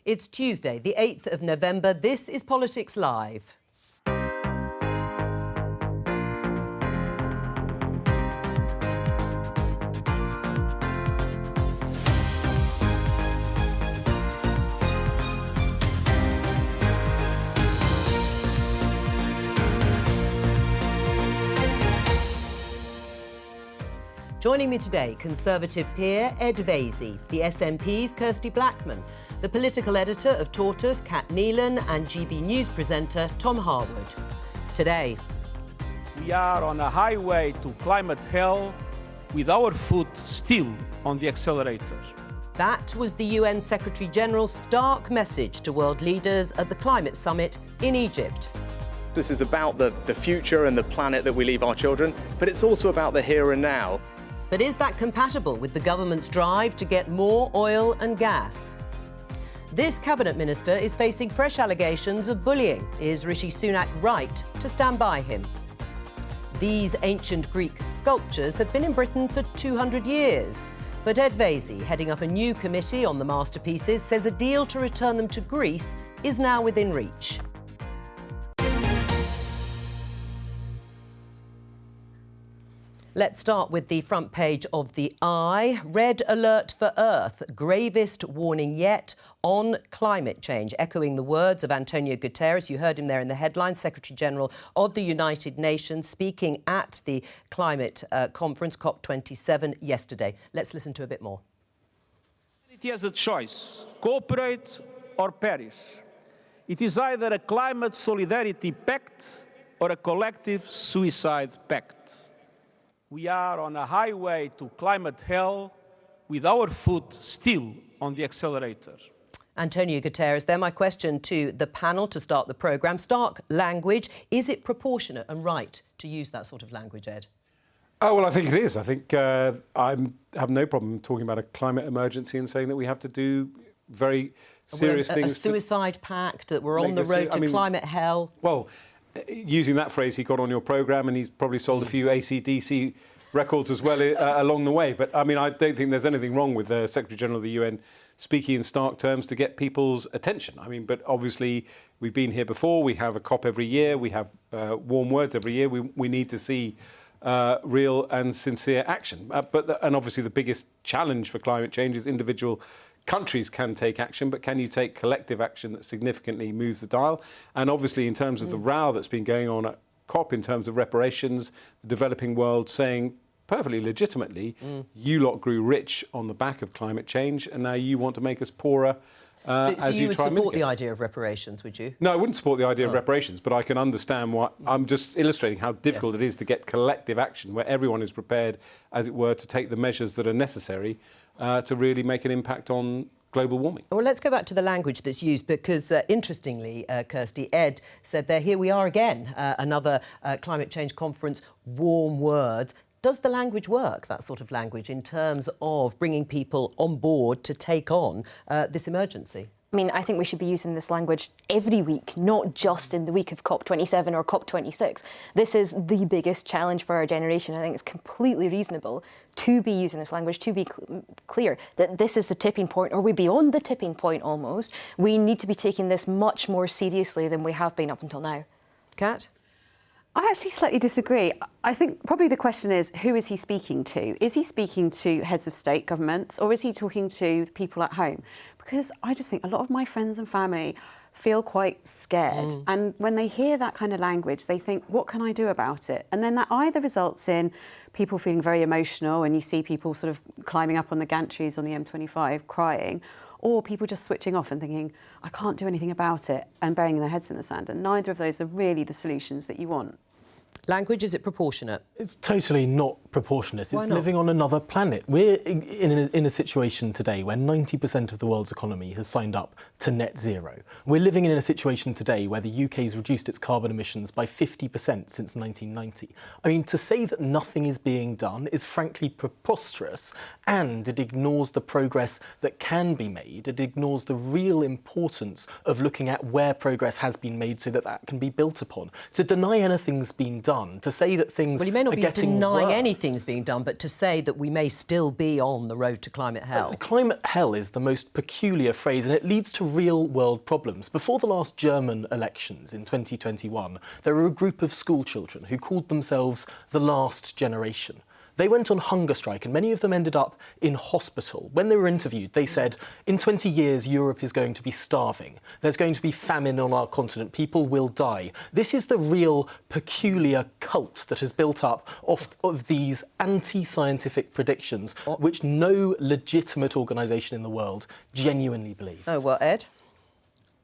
It's Tuesday, the 8th of November. This is Politics Live. Joining me today, Conservative peer Ed Vaizey, the SNP's Kirsty Blackman, the political editor of Tortoise, Kat Neelan, and GB News presenter Tom Harwood. Today, we are on a highway to climate hell with our foot still on the accelerator. That was the UN Secretary-General's stark message to world leaders at the climate summit in Egypt. This is about the future and the planet that we leave our children, but it's also about the here and now. But is that compatible with the government's drive to get more oil and gas? This cabinet minister is facing fresh allegations of bullying. Is Rishi Sunak right to stand by him? These ancient Greek sculptures have been in Britain for 200 years. But Ed Vaizey, heading up a new committee on the masterpieces, says a deal to return them to Greece is now within reach. Let's start with the front page of The Eye. Red alert for Earth, gravest warning yet on climate change. Echoing the words of Antonio Guterres, you heard him there in the headline, Secretary-General of the United Nations, speaking at the climate conference, COP27, yesterday. Let's listen to a bit more. It has a choice, cooperate or perish. It is either a climate solidarity pact or a collective suicide pact. We are on a highway to climate hell with our foot still on the accelerator. Antonio Guterres there. My question to the panel to start the programme. Stark language. Is it proportionate and right to use that sort of language, Ed? Oh, well, I think it is. I think I have no problem talking about a climate emergency and saying that we have to do very serious things. A suicide pact, that we're on the road to climate hell. Well, using that phrase, he got on your programme and he's probably sold a few AC/DC records as well along the way. But, I mean, I don't think there's anything wrong with the Secretary-General of the UN speaking in stark terms to get people's attention. I mean, but obviously we've been here before. We have a COP every year. We have warm words every year. We need to see real and sincere action. And obviously the biggest challenge for climate change is individual countries can take action, but can you take collective action that significantly moves the dial? And obviously, in terms of the row that's been going on at COP, in terms of reparations, the developing world saying perfectly legitimately, you lot grew rich on the back of climate change, and now you want to make us poorer as you try and mitigate. So you would support the idea of reparations, would you? No, I wouldn't support the idea of reparations, but I can understand what... I'm just illustrating how difficult it is to get collective action where everyone is prepared, as it were, to take the measures that are necessary to really make an impact on global warming. Well, let's go back to the language that's used because, interestingly, Kirsty, Ed said there, here we are again, another climate change conference, warm words. Does the language work, that sort of language, in terms of bringing people on board to take on this emergency? I mean, I think we should be using this language every week, not just in the week of COP27 or COP26. This is the biggest challenge for our generation. I think it's completely reasonable to be using this language, to be clear that this is the tipping point, or we're beyond the tipping point almost. We need to be taking this much more seriously than we have been up until now. Kat? I actually slightly disagree. I think probably the question is, who is he speaking to? Is he speaking to heads of state governments, or is he talking to people at home? Because I just think a lot of my friends and family feel quite scared. And when they hear that kind of language, they think, what can I do about it? And then that either results in people feeling very emotional, and you see people sort of climbing up on the gantries on the M25 crying, or people just switching off and thinking, I can't do anything about it, and burying their heads in the sand. And neither of those are really the solutions that you want. Language, is it proportionate? It's totally not proportionate. Why It's not? living on another planet. We're in a situation today where 90% of the world's economy has signed up to net zero. We're living in a situation today where the UK has reduced its carbon emissions by 50% since 1990. I mean, to say that nothing is being done is frankly preposterous, and it ignores the progress that can be made. It ignores the real importance of looking at where progress has been made so that that can be built upon. To deny anything's been done, to say that things Well, you may not are be getting denying worse. anything. everything's being done, but to say that we may still be on the road to climate hell. Climate hell is the most peculiar phrase, and it leads to real-world problems. Before the last German elections in 2021, there were a group of school children who called themselves the last generation. They went on hunger strike and many of them ended up in hospital. When they were interviewed, they said, in 20 years, Europe is going to be starving. There's going to be famine on our continent. People will die. This is the real peculiar cult that has built up of these anti-scientific predictions, which no legitimate organisation in the world genuinely believes. Oh, well, Ed?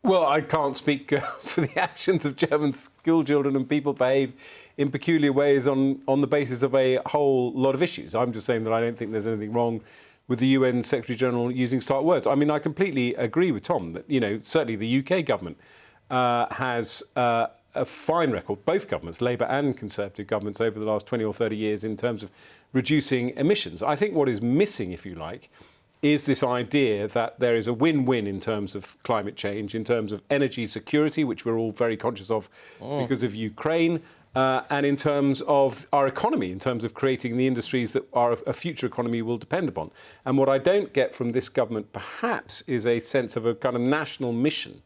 Well, I can't speak for the actions of German school children, and people behave in peculiar ways on the basis of a whole lot of issues. I'm just saying that I don't think there's anything wrong with the UN Secretary-General using stark words. I mean, I completely agree with Tom that, you know, certainly the UK government has a fine record, both governments, Labour and Conservative governments, over the last 20 or 30 years in terms of reducing emissions. I think what is missing, if you like, is this idea that there is a win-win in terms of climate change, in terms of energy security, which we're all very conscious of because of Ukraine, and in terms of our economy, in terms of creating the industries that a future economy will depend upon. And what I don't get from this government, perhaps, is a sense of a kind of national mission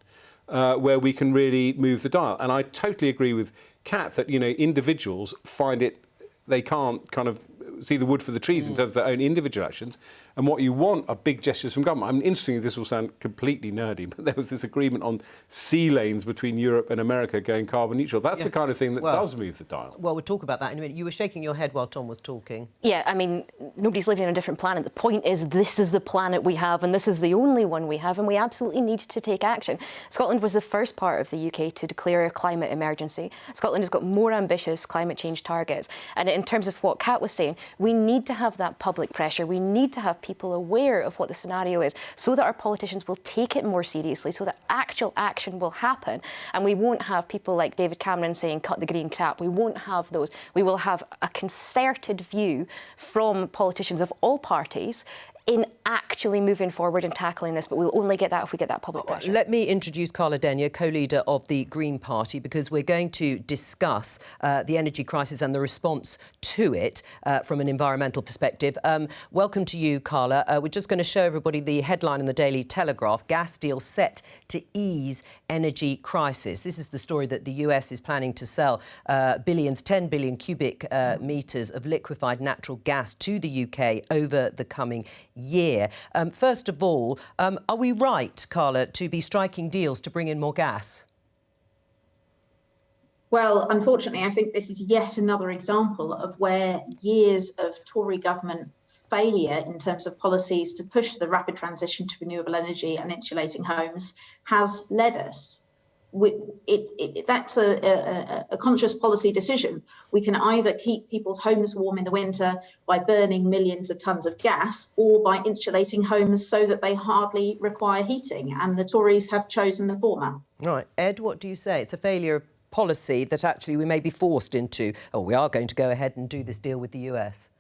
where we can really move the dial. And I totally agree with Kat that, you know, individuals find it, they can't kind of see the wood for the trees in terms of their own individual actions. And what you want are big gestures from government. I mean, interestingly, this will sound completely nerdy, but there was this agreement on sea lanes between Europe and America going carbon neutral. That's the kind of thing that does move the dial. Well, we'll talk about that in a minute. You were shaking your head while Tom was talking. Yeah, I mean, nobody's living on a different planet. The point is, this is the planet we have, and this is the only one we have, and we absolutely need to take action. Scotland was the first part of the UK to declare a climate emergency. Scotland has got more ambitious climate change targets. And in terms of what Kat was saying, we need to have that public pressure. We need to have people aware of what the scenario is so that our politicians will take it more seriously, so that actual action will happen. And we won't have people like David Cameron saying, cut the green crap. We won't have those. We will have a concerted view from politicians of all parties in actually moving forward and tackling this, but we'll only get that if we get that public pressure. Let me introduce Carla Denyer, co-leader of the Green Party, because we're going to discuss the energy crisis and the response to it from an environmental perspective. Welcome to you, Carla. We're just going to show everybody the headline in the Daily Telegraph: gas deal set to ease energy crisis. This is the story that the US is planning to sell 10 billion cubic metres of liquefied natural gas to the UK over the coming year. First of all, are we right, Carla, to be striking deals to bring in more gas? Well, unfortunately, I think this is yet another example of where years of Tory government failure in terms of policies to push the rapid transition to renewable energy and insulating homes has led us. That's a conscious policy decision. We can either keep people's homes warm in the winter by burning millions of tonnes of gas, or by insulating homes so that they hardly require heating. And the Tories have chosen the former. Right. Ed, what do you say? It's a failure of policy that actually we may be forced into, we are going to go ahead and do this deal with the US.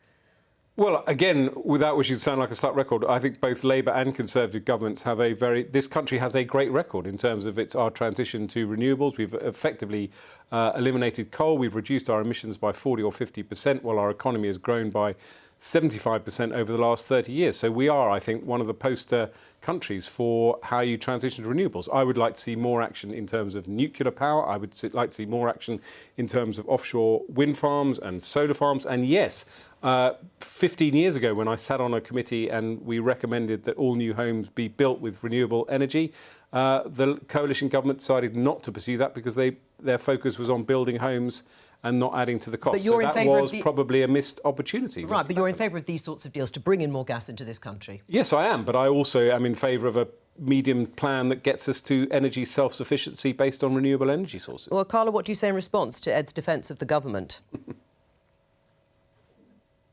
Well, again, without wishing to sound like a stuck record, I think both Labour and Conservative governments have this country has a great record in terms of our transition to renewables. We've effectively eliminated coal. We've reduced our emissions by 40 or 50%, while our economy has grown by 75% over the last 30 years. So we are, I think, one of the poster countries for how you transition to renewables. I would like to see more action in terms of nuclear power. I would like to see more action in terms of offshore wind farms and solar farms. And yes, 15 years ago, when I sat on a committee and we recommended that all new homes be built with renewable energy, the coalition government decided not to pursue that because their focus was on building homes and not adding to the cost. But you're so in that favour was probably a missed opportunity. Right, but you're in favour of these sorts of deals to bring in more gas into this country? Yes, I am, but I also am in favour of a medium plan that gets us to energy self-sufficiency based on renewable energy sources. Well, Carla, what do you say in response to Ed's defence of the government?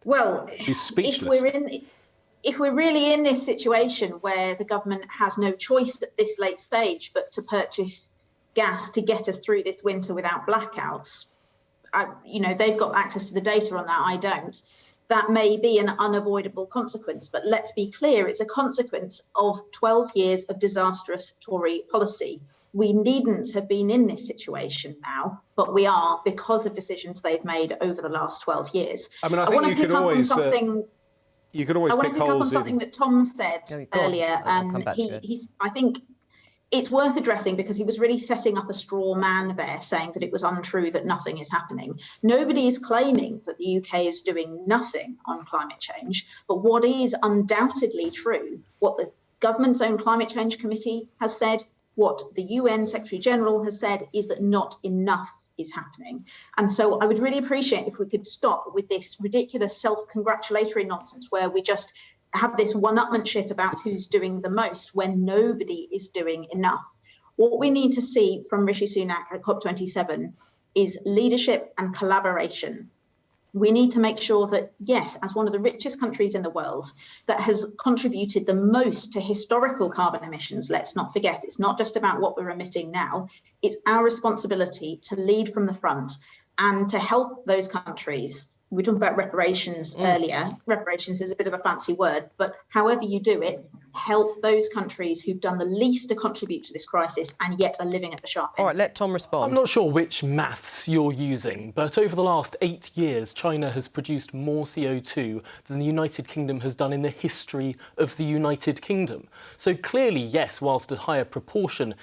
Well, she's speechless. If we're really in this situation where the government has no choice at this late stage but to purchase gas to get us through this winter without blackouts, they've got access to the data on that, I don't. That may be an unavoidable consequence, but let's be clear, it's a consequence of 12 years of disastrous Tory policy. We needn't have been in this situation now, but we are because of decisions they've made over the last 12 years. I mean, I think you can always pick up on something that Tom said earlier. I think it's worth addressing because he was really setting up a straw man there, saying that it was untrue that nothing is happening. Nobody is claiming that the UK is doing nothing on climate change, but what is undoubtedly true, what the government's own climate change committee has said, what the UN Secretary General has said, is that not enough is happening. And so I would really appreciate if we could stop with this ridiculous self-congratulatory nonsense where we just have this one-upmanship about who's doing the most when nobody is doing enough. What we need to see from Rishi Sunak at COP27 is leadership and collaboration. We need to make sure that, yes, as one of the richest countries in the world that has contributed the most to historical carbon emissions, let's not forget, it's not just about what we're emitting now, it's our responsibility to lead from the front and to help those countries. We talked about reparations earlier. Reparations is a bit of a fancy word, but however you do it, help those countries who've done the least to contribute to this crisis and yet are living at the sharp end. All right, let Tom respond. I'm not sure which maths you're using, but over the last 8 years, China has produced more CO2 than the United Kingdom has done in the history of the United Kingdom. So clearly, yes, whilst a higher proportion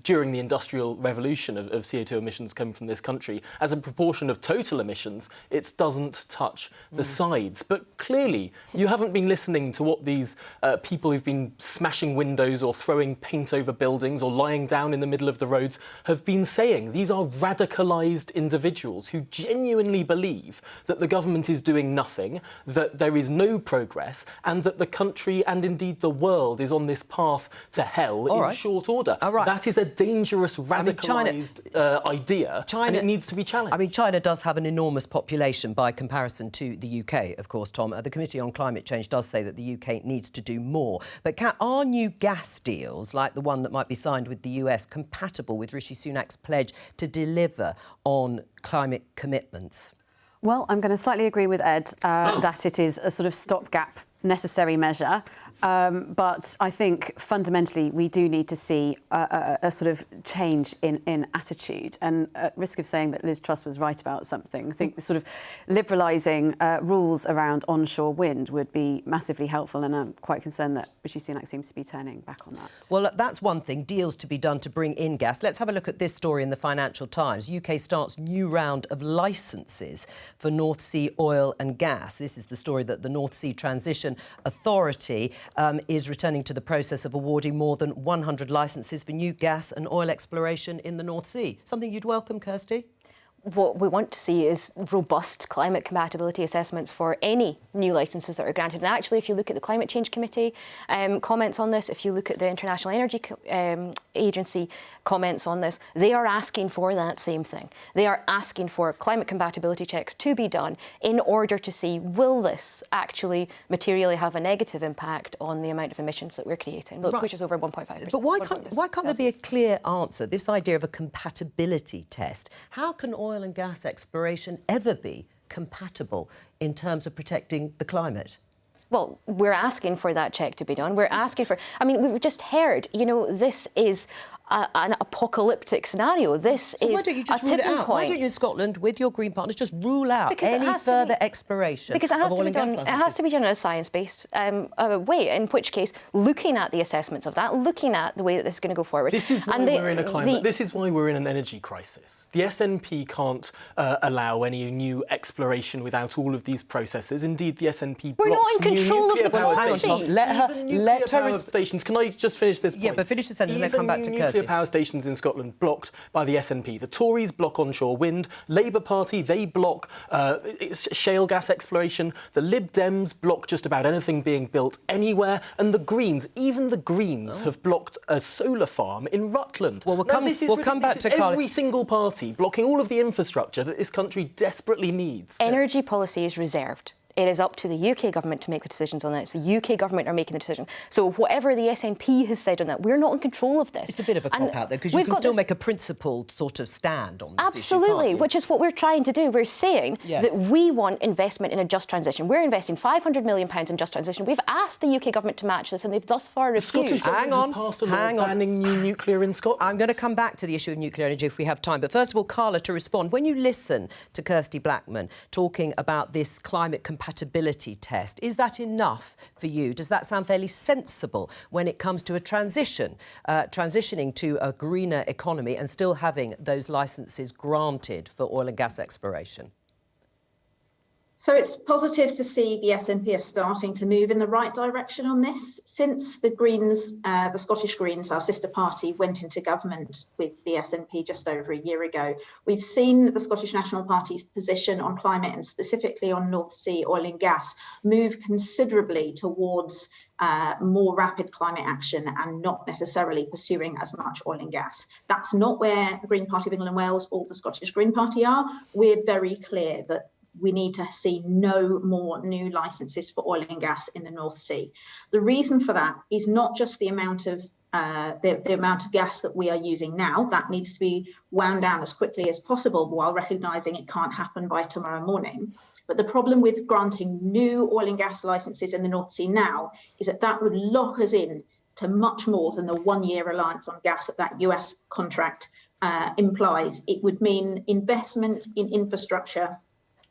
during the Industrial Revolution of CO2 emissions come from this country, as a proportion of total emissions, it doesn't touch the sides. But clearly, you haven't been listening to what these people who've been smashing windows or throwing paint over buildings or lying down in the middle of the roads have been saying. These are radicalised individuals who genuinely believe that the government is doing nothing, that there is no progress, and that the country and indeed the world is on this path to hell in short order. That is a dangerous, radicalised idea, and it needs to be challenged. I mean, China does have an enormous population by comparison to the UK, of course, Tom. The Committee on Climate Change does say that the UK needs to do more. But are new gas deals, like the one that might be signed with the US, compatible with Rishi Sunak's pledge to deliver on climate commitments? Well, I'm going to slightly agree with Ed that it is a sort of stopgap necessary measure. But I think fundamentally we do need to see a sort of change in attitude. And at risk of saying that Liz Truss was right about something, I think the sort of liberalising rules around onshore wind would be massively helpful. And I'm quite concerned that Rishi Sunak seems to be turning back on that. Well, that's one thing, deals to be done to bring in gas. Let's have a look at this story in the Financial Times. UK starts new round of licences for North Sea oil and gas. This is the story that the North Sea Transition Authority is returning to the process of awarding more than 100 licences for new gas and oil exploration in the North Sea. Something you'd welcome, Kirsty? What we want to see is robust climate compatibility assessments for any new licences that are granted. And actually, if you look at the Climate Change Committee comments on this, if you look at the International Energy Agency comments on this, they are asking for that same thing. They are asking for climate compatibility checks to be done in order to see, will this actually materially have a negative impact on the amount of emissions that we're creating? Well, it pushes over 1.5%. But why can't there be a clear answer? This idea of a compatibility test. How can oil and gas exploration ever be compatible in terms of protecting the climate? Well, we're asking for that check to be done. We're asking for... I mean, we've just heard, you know, this is an apocalyptic scenario. This is why don't you just a rule it tipping out? point. Why don't you, in Scotland, with your Green partners, just rule out any further exploration because it has of to oil be and gas done. licences? It has to be done in a science-based way. In which case, looking at the assessments of that, looking at the way that this is going to go forward. This is why we're in a climate. This is why we're in an energy crisis. The SNP can't allow any new exploration without all of these processes. Indeed, the SNP we're blocks not in control new nuclear of the power policy. stations. Let her Stations. Can I just finish this point? Yeah, but finish the sentence and then come back to nuclear Kirsty. Power stations in Scotland blocked by the SNP. The Tories block onshore wind. Labour Party, they block shale gas exploration. The Lib Dems block just about anything being built anywhere. And the Greens, even the Greens, have blocked a solar farm in Rutland. Well, we'll come back to every single party blocking all of the infrastructure that this country desperately needs. Energy policy is reserved. It is up to the UK government to make the decisions on that. So the UK government are making the decision. So whatever the SNP has said on that, we're not in control of this. It's a bit of a cop-out, though, because you can still make a principled sort of stand on this Absolutely, issue, which is what we're trying to do. We're saying that we want investment in a just transition. We're investing £500 million in just transition. We've asked the UK government to match this, and they've thus far refused. Hang on, passed a law banning new nuclear in Scotland. I'm going to come back to the issue of nuclear energy if we have time. But first of all, Carla, to respond, when you listen to Kirsty Blackman talking about this climate compatibility test, is that enough for you? Does that sound fairly sensible when it comes to a transitioning to a greener economy and still having those licences granted for oil and gas exploration? So it's positive to see the SNP are starting to move in the right direction on this. Since the Greens, the Scottish Greens, our sister party, went into government with the SNP just over a year ago, we've seen the Scottish National Party's position on climate and specifically on North Sea oil and gas move considerably towards more rapid climate action and not necessarily pursuing as much oil and gas. That's not where the Green Party of England and Wales or the Scottish Green Party are. We're very clear that we need to see no more new licences for oil and gas in the North Sea. The reason for that is not just the amount of the amount of gas that we are using now. That needs to be wound down as quickly as possible while recognising it can't happen by tomorrow morning. But the problem with granting new oil and gas licences in the North Sea now is that that would lock us in to much more than the 1-year reliance on gas that US contract implies. It would mean investment in infrastructure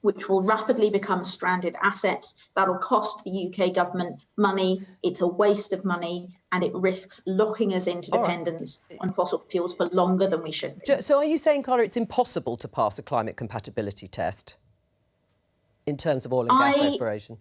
which will rapidly become stranded assets. That'll cost the UK government money. It's a waste of money, and it risks locking us into dependence on fossil fuels for longer than we should be. So are you saying, Carla, it's impossible to pass a climate compatibility test in terms of oil and gas exploration?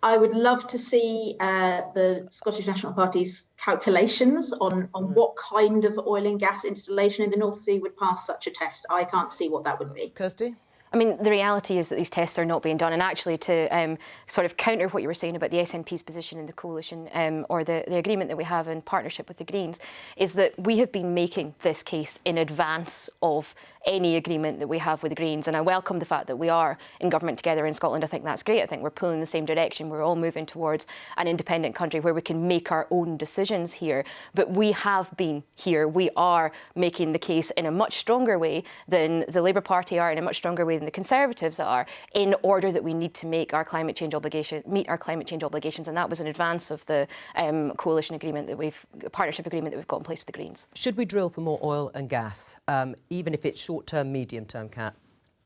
I would love to see the Scottish National Party's calculations on what kind of oil and gas installation in the North Sea would pass such a test. I can't see what that would be. Kirsty? I mean, the reality is that these tests are not being done. And actually, to sort of counter what you were saying about the SNP's position in the coalition or the agreement that we have in partnership with the Greens, is that we have been making this case in advance of any agreement that we have with the Greens. And I welcome the fact that we are in government together in Scotland. I think that's great. I think we're pulling in the same direction. We're all moving towards an independent country where we can make our own decisions here. But we have been here. We are making the case in a much stronger way than the Labour Party are, in a much stronger way than the Conservatives are, in order that we need to make our climate change meet our climate change obligations. And that was in advance of the coalition agreement partnership agreement that we've got in place with the Greens. Should we drill for more oil and gas, even if it's short-term, medium-term, Kat?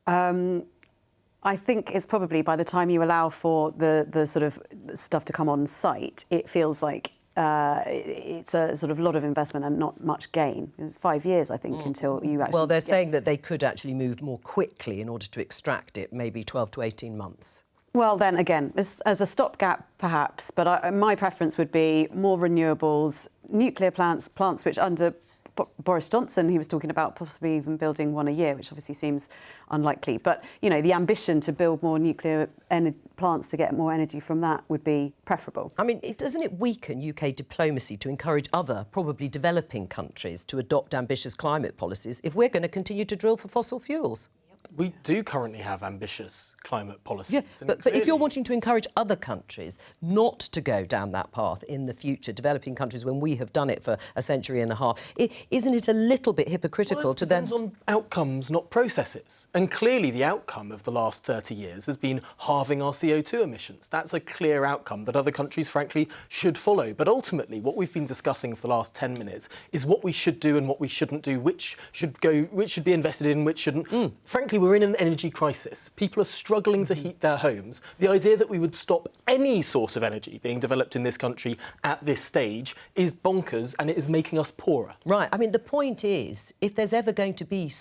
I think it's probably, by the time you allow for the sort of stuff to come on site, it feels like it's a sort of lot of investment and not much gain. It's 5 years, I think, until you actually... Well, they're saying that they could actually move more quickly in order to extract it, maybe 12 to 18 months. Well, then, again, as a stopgap, perhaps, but my preference would be more renewables, nuclear plants which under Boris Johnson, he was talking about possibly even building one a year, which obviously seems unlikely. But, you know, the ambition to build more nuclear plants to get more energy from that would be preferable. I mean, doesn't it weaken UK diplomacy to encourage other, probably developing countries to adopt ambitious climate policies if we're going to continue to drill for fossil fuels? We do currently have ambitious climate policies. Yeah, but if you're wanting to encourage other countries not to go down that path in the future, developing countries, when we have done it for a century and a half, isn't it a little bit hypocritical to then... It depends on outcomes, not processes. And clearly the outcome of the last 30 years has been halving our CO2 emissions. That's a clear outcome that other countries, frankly, should follow. But ultimately, what we've been discussing for the last 10 minutes is what we should do and what we shouldn't do, which should be invested in, which shouldn't. Frankly, we're in an energy crisis. People are struggling to heat their homes. The idea that we would stop any source of energy being developed in this country at this stage is bonkers, and it is making us poorer. Right. I mean, the point is, if there's ever going to be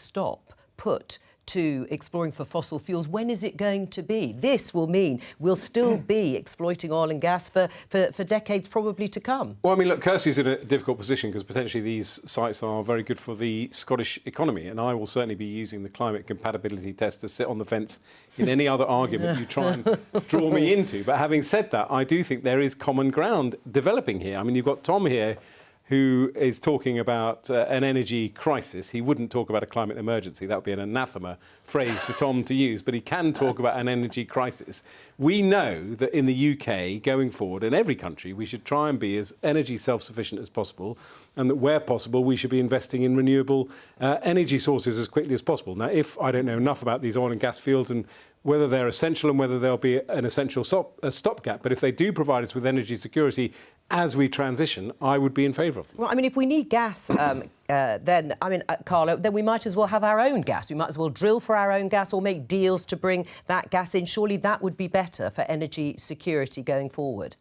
put to exploring for fossil fuels, when is it going to be? This will mean we'll still be exploiting oil and gas for decades probably to come. Well, I mean, look, Kirsty's in a difficult position because potentially these sites are very good for the Scottish economy, and I will certainly be using the climate compatibility test to sit on the fence in any other argument you try and draw me into. But having said that, I do think there is common ground developing here. I mean, you've got Tom here who is talking about an energy crisis. He wouldn't talk about a climate emergency. That would be an anathema phrase for Tom to use, but he can talk about an energy crisis. We know that in the UK, going forward, in every country, we should try and be as energy self-sufficient as possible, and that where possible, we should be investing in renewable energy sources as quickly as possible. Now, if I don't know enough about these oil and gas fields and whether they're essential and whether there'll be an essential stopgap, but if they do provide us with energy security as we transition, I would be in favour of them. Well, I mean, if we need gas, then, I mean, Carlo, then we might as well have our own gas. We might as well drill for our own gas or make deals to bring that gas in. Surely that would be better for energy security going forward.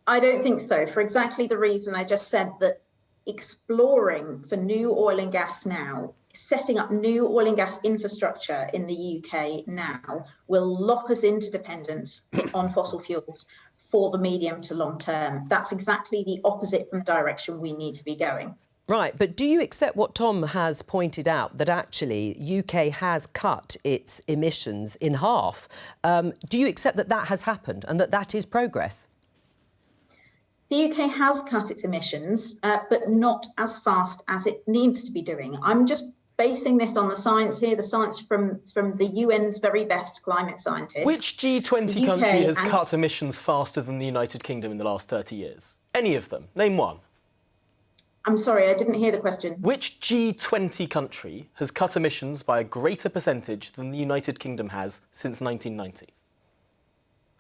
I don't think so, for exactly the reason I just said, that exploring for new oil and gas now, setting up new oil and gas infrastructure in the UK now, will lock us into dependence on fossil fuels for the medium to long term. That's exactly the opposite from the direction we need to be going. Right, but do you accept what Tom has pointed out, that actually UK has cut its emissions in half? Do you accept that that has happened and that that is progress? The UK has cut its emissions, but not as fast as it needs to be doing. I'm just basing this on the science here, the science from the UN's very best climate scientists. Which G20 country has cut emissions faster than the United Kingdom in the last 30 years? Any of them? Name one. I'm sorry, I didn't hear the question. Which G20 country has cut emissions by a greater percentage than the United Kingdom has since 1990?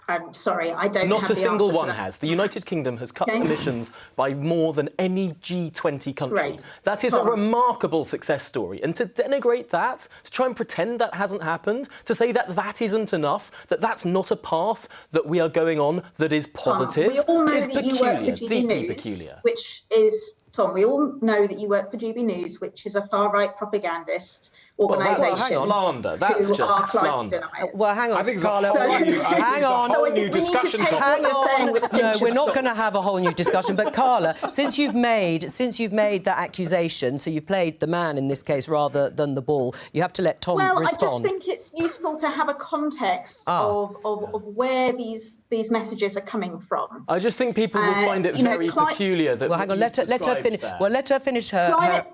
I'm sorry, I don't Not have a the single answer one to that. has. The United Kingdom has cut emissions by more than any G20 country. Great. That is a remarkable success story. And to denigrate that, to try and pretend that hasn't happened, to say that that isn't enough, that that's not a path that we are going on that is positive, we all know is that you work for peculiar, GB deeply News, peculiar. which is, Tom, we all know that you work for GB News, which is a far-right propagandist organisation. Well, hang on. Slander. That's just slander. Well, hang on, I think Carlo. hang on. So I new think we need to discussion take topic. what you're saying with a pinch No, of we're not salt. going to have a whole new discussion. But Carla, since you've made that accusation, so you've played the man in this case rather than the ball, you have to let Tom respond. Well, I just think it's useful to have a context of where these messages are coming from. I just think people will find it very peculiar that. Well, hang on. Let her finish. Well, let her finish her.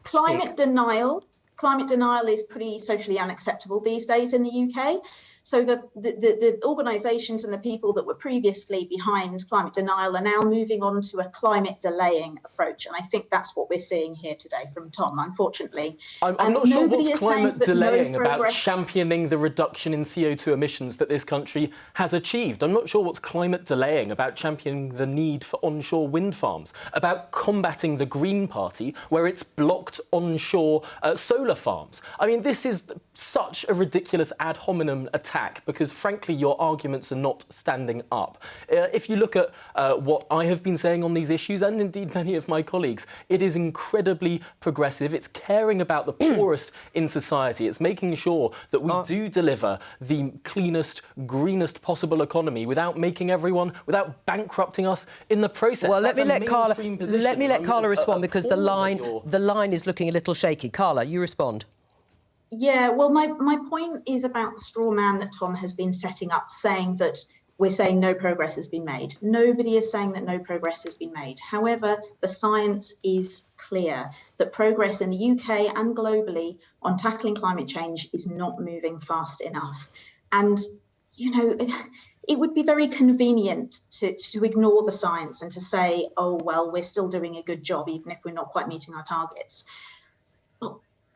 Climate denial. Climate denial is pretty socially unacceptable these days in the UK. So the organisations and the people that were previously behind climate denial are now moving on to a climate delaying approach. And I think that's what we're seeing here today from Tom, unfortunately. I'm not sure what's climate delaying about championing the reduction in CO2 emissions that this country has achieved. I'm not sure what's climate delaying about championing the need for onshore wind farms, about combating the Green Party where it's blocked onshore solar farms. I mean, this is such a ridiculous ad hominem attack because, frankly, your arguments are not standing up. If you look at what I have been saying on these issues, and indeed many of my colleagues, it is incredibly progressive. It's caring about the poorest in society. It's making sure that we do deliver the cleanest, greenest possible economy without without bankrupting us in the process. Well, let me let Carla respond because the line is looking a little shaky. Carla, you respond. Yeah, well, my point is about the straw man that Tom has been setting up, saying that we're saying no progress has been made. Nobody is saying that no progress has been made. However, the science is clear that progress in the UK and globally on tackling climate change is not moving fast enough. And, you know, it would be very convenient to ignore the science and to say, oh, well, we're still doing a good job, even if we're not quite meeting our targets.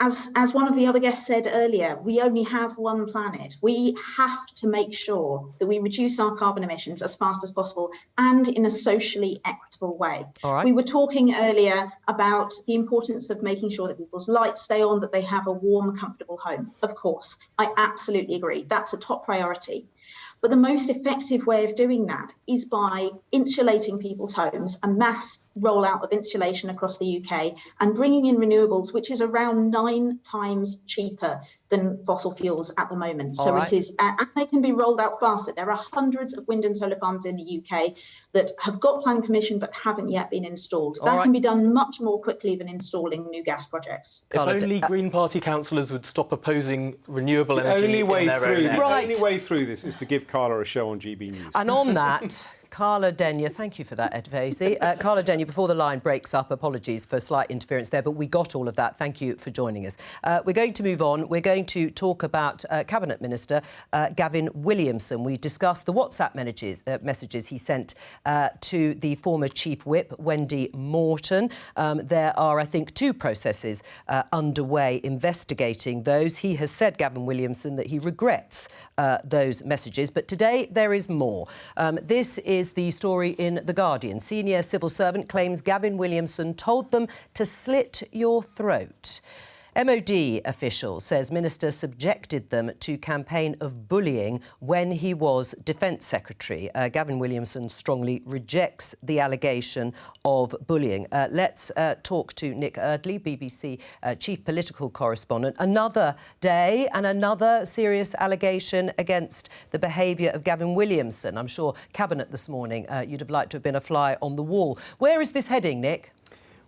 As one of the other guests said earlier, we only have one planet. We have to make sure that we reduce our carbon emissions as fast as possible and in a socially equitable way. All right. We were talking earlier about the importance of making sure that people's lights stay on, that they have a warm, comfortable home. Of course, I absolutely agree. That's a top priority. But the most effective way of doing that is by insulating people's homes, a mass rollout of insulation across the UK, and bringing in renewables, which is around 9 times cheaper than fossil fuels at the moment. So it is, and they can be rolled out faster. There are hundreds of wind and solar farms in the UK that have got planning permission but haven't yet been installed. That can be done much more quickly than installing new gas projects. If only Green Party councillors would stop opposing renewable energy The only way in their own area. The only way through this is to give Carla a show on GB News. And on that, Carla Denyer, thank you for that, Edvazy. Carla Denyer, before the line breaks up, apologies for slight interference there, but we got all of that. Thank you for joining us. We're going to move on. We're going to talk about Cabinet Minister Gavin Williamson. We discussed the WhatsApp messages he sent to the former Chief Whip, Wendy Morton. There are, I think, two processes underway investigating those. He has said, Gavin Williamson, that he regrets those messages, but today there is more. This is the story in The Guardian. Senior civil servant claims Gavin Williamson told them to slit your throat. MOD official says Minister subjected them to campaign of bullying when he was Defence Secretary. Gavin Williamson strongly rejects the allegation of bullying. Let's talk to Nick Eardley, BBC Chief Political Correspondent. Another day and another serious allegation against the behaviour of Gavin Williamson. I'm sure Cabinet this morning, you'd have liked to have been a fly on the wall. Where is this heading, Nick?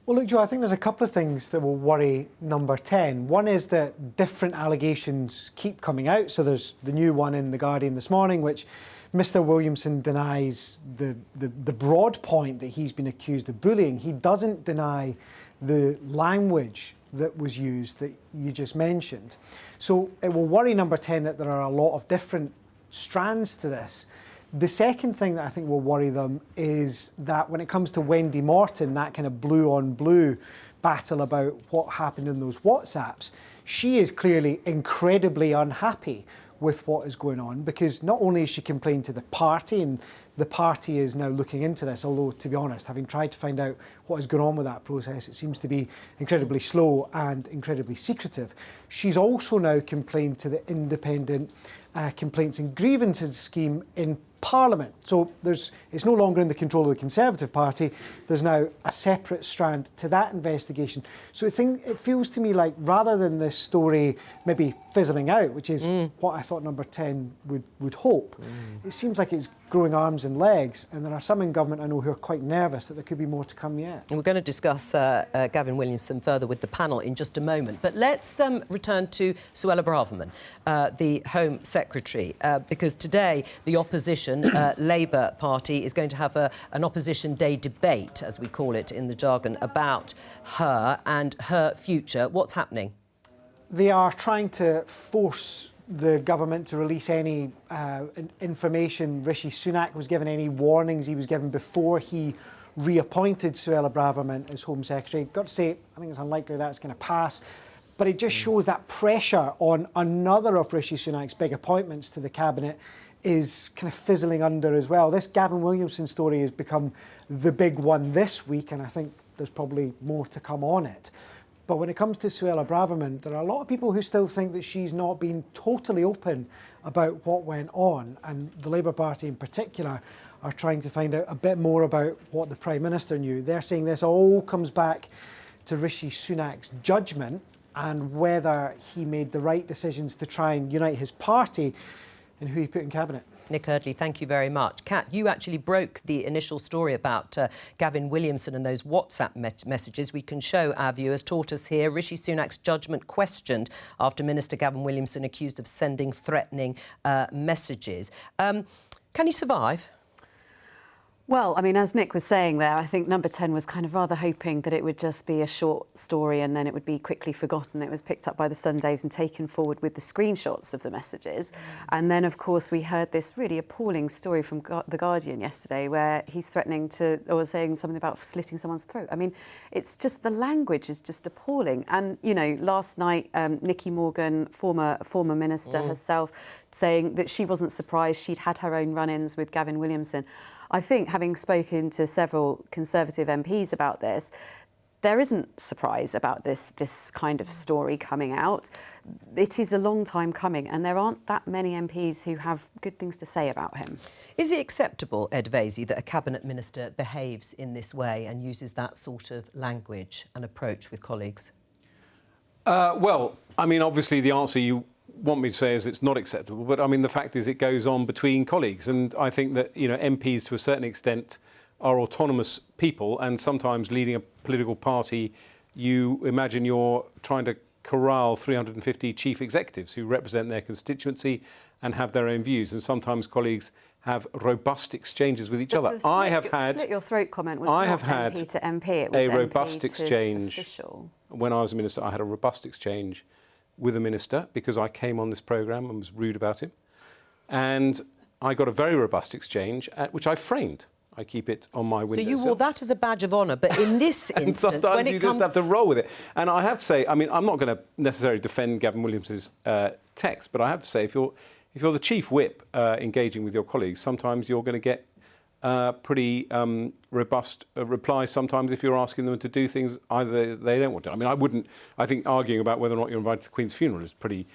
Well, look, Jo, I think there's a couple of things that will worry Number 10. One is that different allegations keep coming out. So there's the new one in The Guardian this morning, which Mr Williamson denies the broad point that he's been accused of bullying. He doesn't deny the language that was used that you just mentioned. So it will worry Number 10 that there are a lot of different strands to this. The second thing that I think will worry them is that when it comes to Wendy Morton, that kind of blue-on-blue battle about what happened in those WhatsApps, she is clearly incredibly unhappy with what is going on, because not only has she complained to the party, and the party is now looking into this, although, to be honest, having tried to find out what is going on with that process, it seems to be incredibly slow and incredibly secretive. She's also now complained to the independent complaints and grievances scheme in Parliament. So it's no longer in the control of the Conservative Party. There's now a separate strand to that investigation. So it feels to me like, rather than this story maybe fizzling out, which is what I thought Number 10 would hope, it seems like it's growing arms and legs, and there are some in government I know who are quite nervous that there could be more to come yet. And we're going to discuss Gavin Williamson further with the panel in just a moment. But let's return to Suella Braverman, the Home Secretary, because today the opposition, Labour Party, is going to have an Opposition Day debate, as we call it in the jargon, about her and her future. What's happening? They are trying to force the government to release any information. Rishi Sunak was given any warnings he was given before he reappointed Suella Braverman as Home Secretary. Got to say, I think it's unlikely that's going to pass. But it just shows that pressure on another of Rishi Sunak's big appointments to the Cabinet is kind of fizzling under as well. This Gavin Williamson story has become the big one this week, and I think there's probably more to come on it. But when it comes to Suella Braverman, there are a lot of people who still think that she's not been totally open about what went on. And the Labour Party in particular are trying to find out a bit more about what the Prime Minister knew. They're saying this all comes back to Rishi Sunak's judgment and whether he made the right decisions to try and unite his party and who he put in Cabinet. Nick Eardley, thank you very much. Kat, you actually broke the initial story about Gavin Williamson and those WhatsApp messages. We can show our viewers, taught us here, Rishi Sunak's judgment questioned after Minister Gavin Williamson accused of sending threatening messages. Can he survive? Well, I mean, as Nick was saying there, I think Number 10 was kind of rather hoping that it would just be a short story and then it would be quickly forgotten. It was picked up by the Sundays and taken forward with the screenshots of the messages. And then, of course, we heard this really appalling story from The Guardian yesterday where he's threatening to, or saying something about slitting someone's throat. I mean, it's just, the language is just appalling. And, you know, last night, Nicky Morgan, former minister herself, saying that she wasn't surprised. She'd had her own run-ins with Gavin Williamson. I think, having spoken to several Conservative MPs about this, there isn't surprise about this kind of story coming out. It is a long time coming, and there aren't that many MPs who have good things to say about him. Is it acceptable, Edvazy, that a Cabinet Minister behaves in this way and uses that sort of language and approach with colleagues? Well, I mean, obviously the answer you want me to say is it's not acceptable, but I mean the fact is it goes on between colleagues, and I think that, you know, MPs to a certain extent are autonomous people, and sometimes leading a political party, you imagine you're trying to corral 350 chief executives who represent their constituency and have their own views, and sometimes colleagues have robust exchanges with each other. I have had slit your throat comment was I not have had MP to MP. It was a MP robust to exchange. official. When I was a minister, I had a robust exchange with a minister because I came on this programme and was rude about him. And I got a very robust exchange, which I framed. I keep it on my windowsill. So you wore that as a badge of honour, but in this and instance, sometimes when it you comes... just have to roll with it. And I have to say, I mean, I'm not going to necessarily defend Gavin Williamson's text, but I have to say, if you're the chief whip engaging with your colleagues, sometimes you're going to get pretty robust replies sometimes if you're asking them to do things either they don't want to. I mean, I think arguing about whether or not you're invited to the Queen's funeral is pretty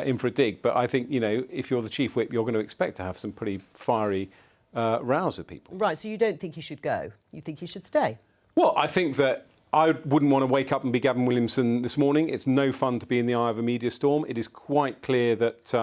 in for a dig, but I think, you know, if you're the chief whip, you're going to expect to have some pretty fiery rows with people. Right, so you don't think he should go? You think he should stay? Well, I think that I wouldn't want to wake up and be Gavin Williamson this morning. It's no fun to be in the eye of a media storm. It is quite clear that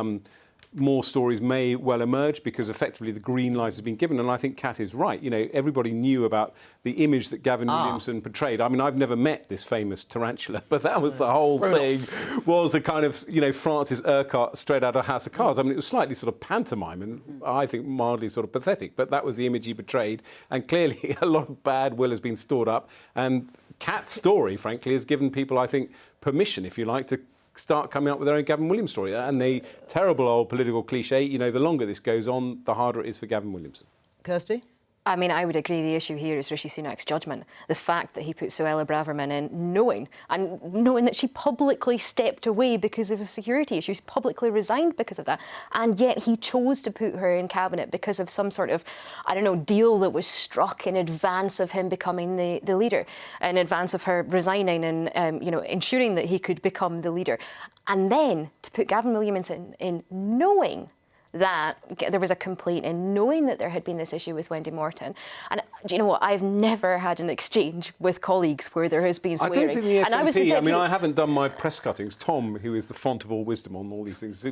more stories may well emerge because effectively the green light has been given. And I think Kat is right. You know, everybody knew about the image that Gavin Williamson portrayed. I mean, I've never met this famous tarantula, but that was the whole thing, was a kind of, you know, Francis Urquhart straight out of House of Cards. I mean, it was slightly sort of pantomime and I think mildly sort of pathetic, but that was the image he portrayed. And clearly a lot of bad will has been stored up. And Kat's story, frankly, has given people, I think, permission, if you like, to start coming up with their own Gavin Williams story. And the terrible old political cliche, you know, the longer this goes on, the harder it is for Gavin Williamson. Kirsty? I mean, I would agree the issue here is Rishi Sunak's judgment. The fact that he put Suella Braverman in knowing that she publicly stepped away because of a security issue, she publicly resigned because of that, and yet he chose to put her in cabinet because of some sort of, I don't know, deal that was struck in advance of him becoming the leader, in advance of her resigning and, you know, ensuring that he could become the leader. And then to put Gavin Williamson in knowing that there was a complaint and knowing that there had been this issue with Wendy Morton. And do you know what? I've never had an exchange with colleagues where there has been swearing. I don't think the and SNP, I mean, I haven't done my press cuttings. Tom, who is the font of all wisdom on all these things,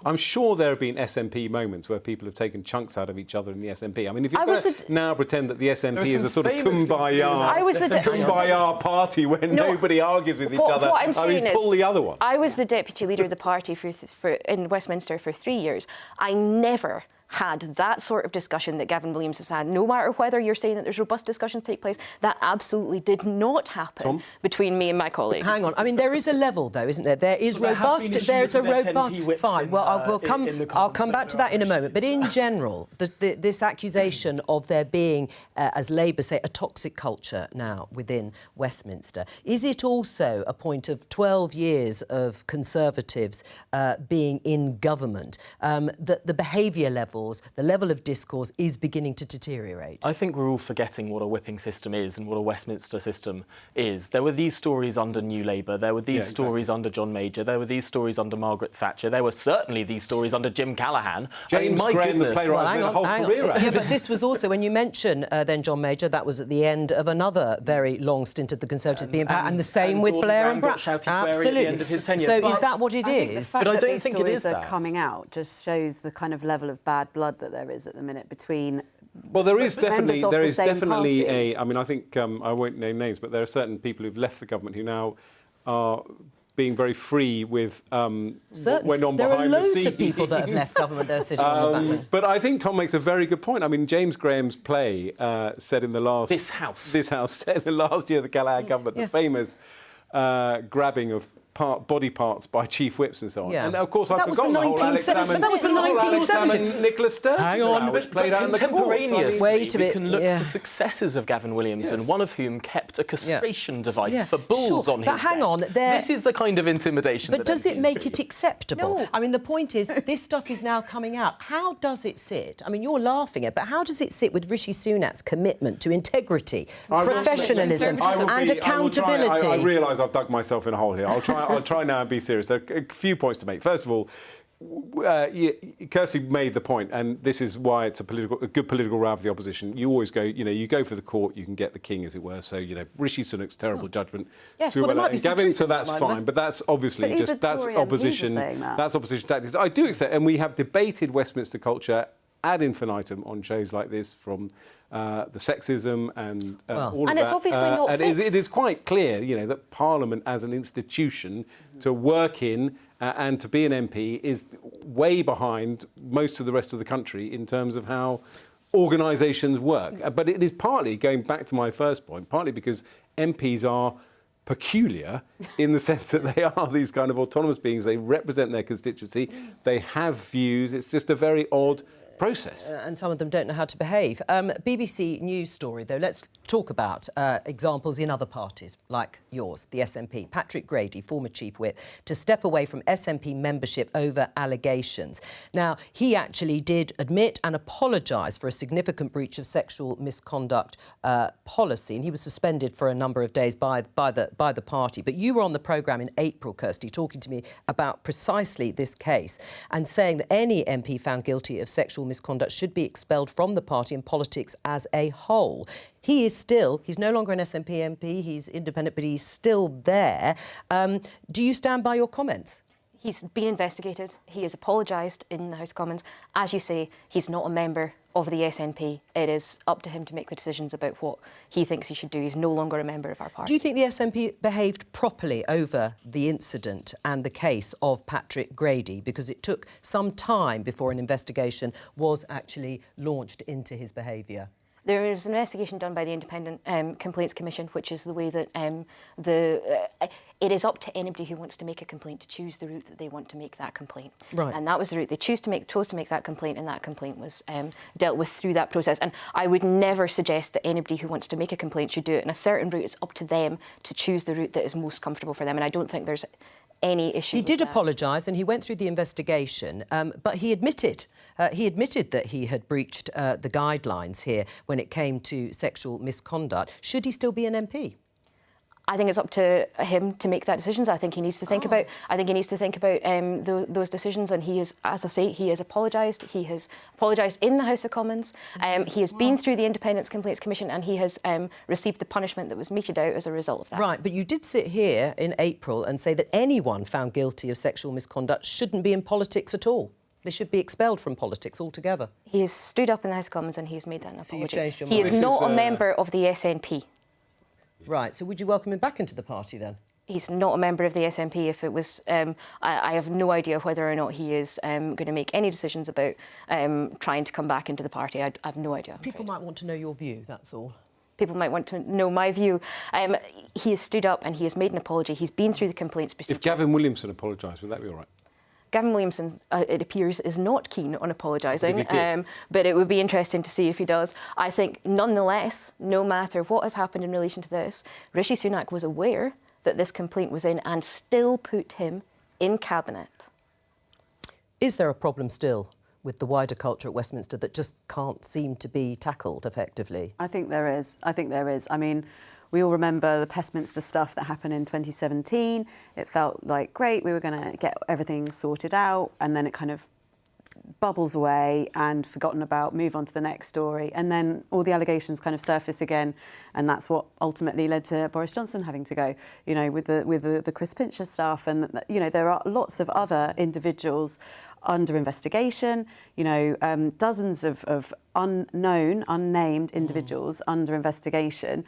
I'm sure there have been SNP moments where people have taken chunks out of each other in the SNP. I mean, if you're going to now pretend that the SNP is a sort of kumbaya party where nobody argues with each other, what I'm saying pull the other one. I was the deputy leader of the party in Westminster for 3 years. I never had that sort of discussion that Gavin Williams has had, no matter whether you're saying that there's robust discussions take place. That absolutely did not happen between me and my colleagues. Hang on, I mean, there is a level, though, isn't there? There is robust. There's a robust. Fine. Well, I'll come back to that in a moment. But in general, this accusation of there being, as Labour say, a toxic culture now within Westminster, is it also a point of 12 years of Conservatives being in government that the behaviour level, the level of discourse is beginning to deteriorate? I think we're all forgetting what a whipping system is and what a Westminster system is. There were these stories under New Labour, there were these stories under John Major, there were these stories under Margaret Thatcher, there were certainly these stories under Jim Callaghan. James Graham, the playwright, made a whole career out. Yeah, but this was also, when you mention then John Major, that was at the end of another very long stint of the Conservatives being power, and the same with Blair and Brown. Absolutely. At the end of his tenure. So is that what it is? But I don't think it is that. Coming out just shows the kind of level of bad blood that there is at the minute between. Well, there is definitely party. a. I mean, I think I won't name names, but there are certain people who've left the government who now are being very free with went on there behind the scenes. There are loads of people that have left government that are sitting on the back. But I think Tom makes a very good point. I mean, James Graham's play said in the last... This House said in the last year of the Callaghan government, the famous grabbing of body parts by chief whips and so on. Yeah. And of course, I've forgotten the whole Alex Salmond. That was the 1970s. Nicola Sturgeon. Hang on, which played out in the contemporaneously, Wait a we bit, can look to successors of Gavin Williamson, one of whom kept a castration device for bulls on his desk. But hang on, this is the kind of intimidation But does it make it acceptable? No. I mean, the point is, this stuff is now coming out. How does it sit? I mean, you're laughing at, but how does it sit with Rishi Sunak's commitment to integrity, professionalism and accountability? I realise I've dug myself in a hole here. I'll try now and be serious. There are a few points to make. First of all, Kirsty made the point, and this is why it's a good political row for the opposition. You always go, you go for the court, you can get the king, as it were. So, Rishi Sunak's terrible judgment. Yes, well, there might be Gavin, so that's fine, but that's obviously that's opposition. That's opposition tactics. I do accept, and we have debated Westminster culture ad infinitum on shows like this, from the sexism and all of and that. it's obviously not and fixed. it is quite clear, you know, that Parliament as an institution to work in and to be an MP is way behind most of the rest of the country in terms of how organisations work. But it is partly, going back to my first point, partly because MPs are peculiar in the sense that they are these kind of autonomous beings. They represent their constituency. They have views. It's just a very odd process. And some of them don't know how to behave. BBC News story, though. Let's talk about examples in other parties, like yours, the SNP. Patrick Grady, former Chief Whip, to step away from SNP membership over allegations. Now, he actually did admit and apologise for a significant breach of sexual misconduct policy, and he was suspended for a number of days by the party. But you were on the programme in April, Kirsty, talking to me about precisely this case and saying that any MP found guilty of sexual misconduct should be expelled from the party and politics as a whole. He's no longer an SNP MP, he's independent, but he's still there. Do you stand by your comments? He's been investigated. He has apologised in the House of Commons. As you say, he's not a member of the SNP. It is up to him to make the decisions about what he thinks he should do. He's no longer a member of our party. Do you think the SNP behaved properly over the incident and the case of Patrick Grady? Because it took some time before an investigation was actually launched into his behaviour. There was an investigation done by the Independent Complaints Commission, which is the way that it is up to anybody who wants to make a complaint to choose the route that they want to make that complaint. Right. And that was the route they chose to make that complaint, and that complaint was dealt with through that process. And I would never suggest that anybody who wants to make a complaint should do it in a certain route. It's up to them to choose the route that is most comfortable for them. And I don't think there's any issue. He did apologise and he went through the investigation, but he admitted that he had breached the guidelines here when it came to sexual misconduct. Should he still be an MP? I think it's up to him to make that decision. I think he needs to think about. I think he needs to think about those decisions. And he is, as I say, he has apologised. He has apologised in the House of Commons. He has been through the Independent Complaints Commission, and he has received the punishment that was meted out as a result of that. Right, but you did sit here in April and say that anyone found guilty of sexual misconduct shouldn't be in politics at all. They should be expelled from politics altogether. He has stood up in the House of Commons and he has made that an apology. So you've changed your mind. He is not a member of the SNP. Right, so would you welcome him back into the party then? He's not a member of the SNP. If it was, I have no idea whether or not he is going to make any decisions about trying to come back into the party. I have no idea. People might want to know your view, that's all. People might want to know my view. He has stood up and he has made an apology. He's been through the complaints procedure. If Gavin Williamson apologised, would that be all right? Gavin Williamson, it appears, is not keen on apologising, But but it would be interesting to see if he does. I think, nonetheless, no matter what has happened in relation to this, Rishi Sunak was aware that this complaint was in and still put him in Cabinet. Is there a problem still with the wider culture at Westminster that just can't seem to be tackled effectively? I think there is. I mean, we all remember the Westminster stuff that happened in 2017. It felt like, great, we were going to get everything sorted out, and then it kind of bubbles away and forgotten about, move on to the next story. And then all the allegations kind of surface again, and that's what ultimately led to Boris Johnson having to go, you know, with the Chris Pincher stuff. And, you know, there are lots of other individuals under investigation, you know, dozens of unnamed individuals under investigation.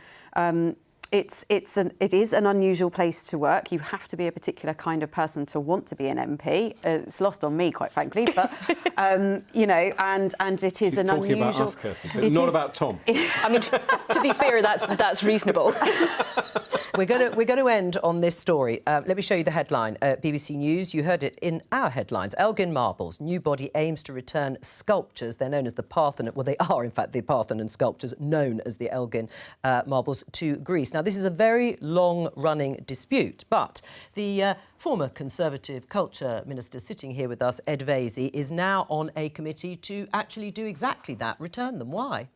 It is an unusual place to work. You have to be a particular kind of person to want to be an MP. It's lost on me, quite frankly, but you know, and it is an unusual. Talking about us, Kirsty, but not about Tom. I mean, to be fair, that's reasonable. We're going to end on this story. Let me show you the headline. BBC News, you heard it in our headlines. Elgin Marbles, new body aims to return sculptures. They're known as the Parthenon. Well, they are, in fact, the Parthenon sculptures, known as the Elgin Marbles, to Greece. Now, this is a very long-running dispute, but the former Conservative Culture Minister sitting here with us, Ed Vaizey, is now on a committee to actually do exactly that, return them. Why?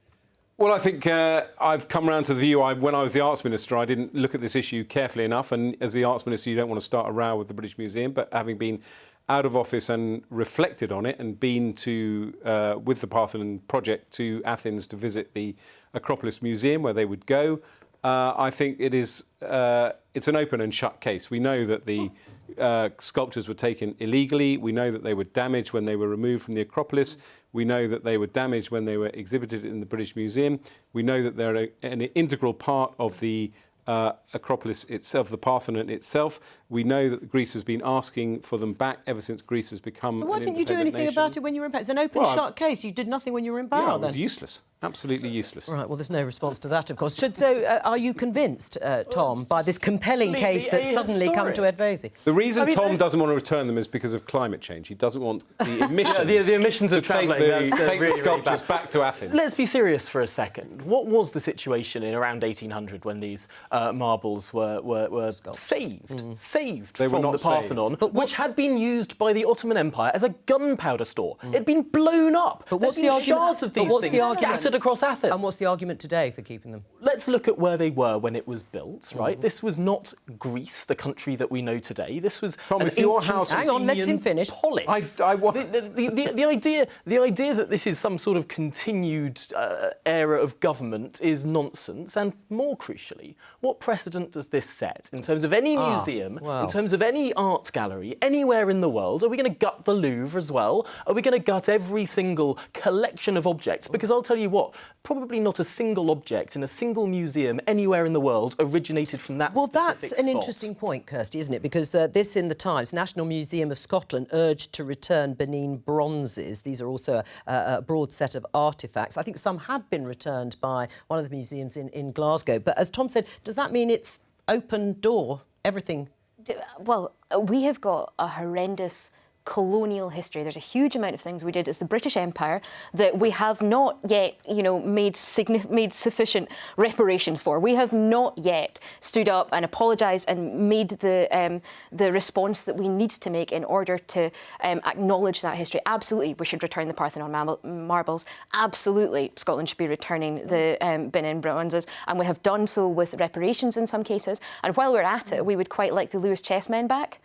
Well, I think I've come around to the view, when I was the Arts Minister, I didn't look at this issue carefully enough. And as the Arts Minister, you don't want to start a row with the British Museum. But having been out of office and reflected on it and been to, with the Parthenon project, to Athens to visit the Acropolis Museum, where they would go, I think it's an open and shut case. We know that the sculptures were taken illegally. We know that they were damaged when they were removed from the Acropolis. We know that they were damaged when they were exhibited in the British Museum. We know that they're an integral part of the Acropolis itself, the Parthenon itself. We know that Greece has been asking for them back ever since Greece has become So why didn't you do anything about it when you were in Paris? It's an open, shut case. You did nothing when you were in Paris. Yeah, it was useless. Absolutely useless. Right, well, there's no response to that, of course. Are you convinced, Tom, by this compelling case that's suddenly come to Edvezi? The reason Tom doesn't want to return them is because of climate change. He doesn't want the emissions, the emissions of travelling. Take the sculptures back to Athens. Let's be serious for a second. What was the situation in around 1800 when these marbles were saved from the Parthenon, which had been used by the Ottoman Empire as a gunpowder store? It'd been blown up. But what's the argument? Shards of these things scattered across Athens. And what's the argument today for keeping them? Let's look at where they were when it was built, right? This was not Greece, the country that we know today. This was Tom, an if your ancient house... Hang on, let him finish. Polis. The idea that this is some sort of continued era of government is nonsense, and more crucially, what precedent does this set in terms of any museum, in terms of any art gallery, anywhere in the world? Are we going to gut the Louvre as well? Are we going to gut every single collection of objects? Because I'll tell you what, probably not a single object in a single museum anywhere in the world originated from that specific spot. Well, that's an interesting point, Kirsty, isn't it? Because this in the Times, National Museum of Scotland urged to return Benin bronzes. These are also a broad set of artefacts. I think some had been returned by one of the museums in Glasgow. But as Tom said, does that mean it's open door, everything? Well, we have got a horrendous colonial history. There's a huge amount of things we did as the British Empire that we have not yet, made sufficient reparations for. We have not yet stood up and apologised and made the response that we need to make in order to acknowledge that history. Absolutely, we should return the Parthenon marbles. Absolutely, Scotland should be returning the Benin bronzes, and we have done so with reparations in some cases. And while we're at it, we would quite like the Lewis chessmen back.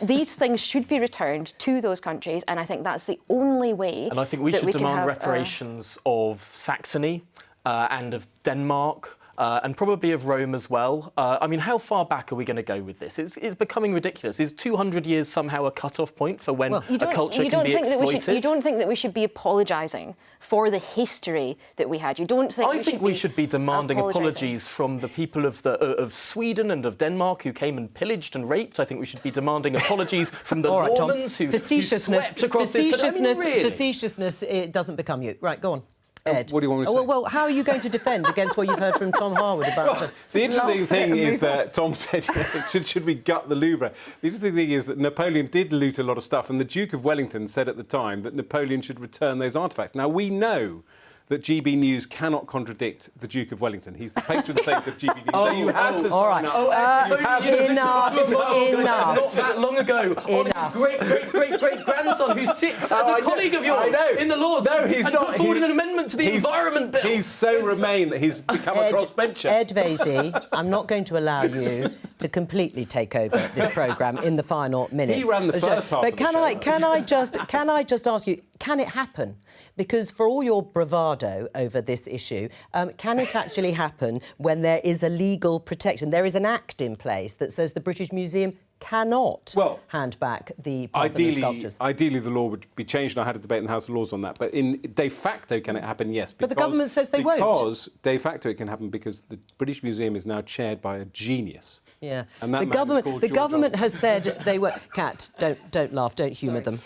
These things should be returned to those countries, and I think that's the only way. And I think we should demand reparations of Saxony and of Denmark. And probably of Rome as well. I mean, how far back are we going to go with this? It's becoming ridiculous. Is 200 years somehow a cut-off point for when a culture can be exploited? You don't think that we should be apologising for the history that we had? You don't think? I think we should be demanding apologies from the people of Sweden and of Denmark who came and pillaged and raped. I think we should be demanding apologies from the Normans who swept across this. Facetiousness, it doesn't become you. Right, go on. Ed. What do you want me to say? Well, how are you going to defend against what you've heard from Tom Harwood about the interesting thing is that Tom said, should we gut the Louvre? The interesting thing is that Napoleon did loot a lot of stuff, and the Duke of Wellington said at the time that Napoleon should return those artefacts. Now, we know that GB News cannot contradict the Duke of Wellington. He's the patron saint of GB News. So you have to all right. Enough. Not that long ago, on his great-great-great-great-grandson who sits as a colleague of yours in the Lords and put forward an amendment to the Environment Bill. He's so Remain that he's become a crossbencher. Edvezi, I'm not going to allow you to completely take over this programme in the final minutes. He ran the first half of the show. But can I just ask you, can it happen? Because for all your bravado over this issue, can it actually happen when there is a legal protection? There is an act in place that says the British Museum cannot hand back the Parthenon sculptures. Ideally, the law would be changed, and I had a debate in the House of Lords on that. But in de facto, can it happen? Yes. But the government says they won't. Because de facto it can happen because the British Museum is now chaired by a genius. Yeah. And that the government has said they were... Kat, don't laugh, don't humour them.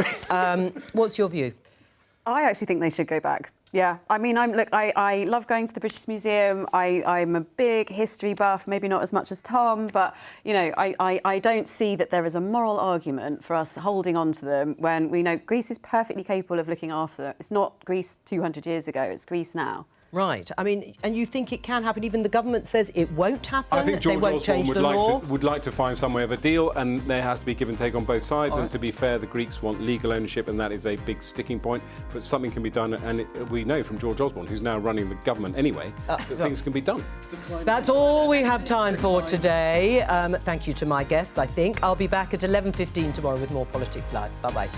What's your view? I actually think they should go back. Yeah, I mean, I love going to the British Museum. I'm a big history buff, maybe not as much as Tom, but, I don't see that there is a moral argument for us holding on to them when we know Greece is perfectly capable of looking after them. It's not Greece 200 years ago, it's Greece now. Right. I mean, and you think it can happen? Even the government says it won't happen. I think George Osborne would would like to find some way of a deal, and there has to be give and take on both sides. And to be fair, the Greeks want legal ownership, and that is a big sticking point. But something can be done, and we know from George Osborne, who's now running the government anyway, that things can be done. That's all we have time for today. Thank you to my guests. I think I'll be back at 11:15 tomorrow with more Politics Live. Bye bye.